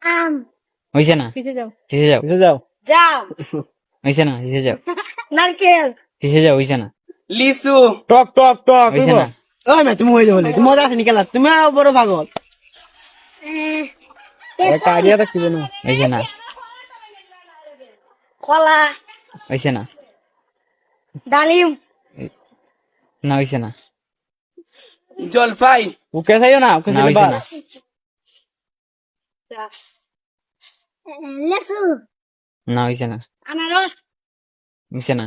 আম হইছে না কিসে যাও কিসে যাও বুঝে যাও জাম হইছে না কিসে যাও নারকেল কিসে যাও হইছে না লিচু টক টক টক হইছে না ওই মে তুমি হই বলে তুমি মজা আছে নিকালা তুমি আর বড় পাগল একটা আইডিয়া থাকতে না হইছে না কলা হইছে না ডালিম না হইছে না জলপাই ওকে চাইও না ওকে না হইছে না লেসু না হইছে না আনারস হইছে না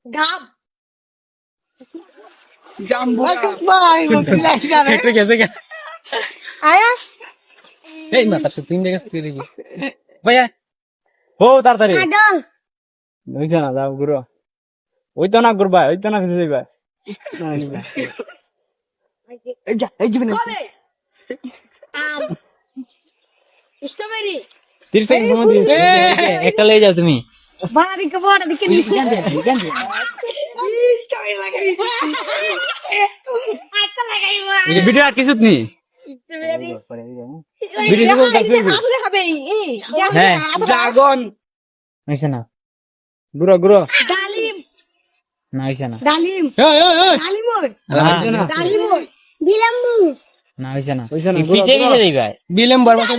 ডাব জাম্বুরা ভাই মুখে লাগাবে একটু গেছে গা আয়া এই মাথা তো তিন জায়গা স্থির কি ভাইয়া ও তাড়াতাড়ি আদল হইছে না যাও গুরু ওই তো না গুরবা ওই তো না ফিরে যাইবা এই যা এই জীবনে কবে আম স্ট্রবেরি 30 সেকেন্ড সময় দিয়ে একটা লয়ে যাও তুমি বাড়ি কে বড় দেখি আইতা লাগাইবা ভিডিও আর কিছু নেই স্ট্রবেরি ভিডিও দেখো দেখবে আপনি খাবে এই হ্যাঁ ড্রাগন হইছে না গুরু গুরু ডালিম না হইছে না ডালিম এই এই এই ডালিম না ডালিম বিলাম্বু না হইছে না হইছে না, পিছে গুরু, পিছে দিবা বিলম্বর মতো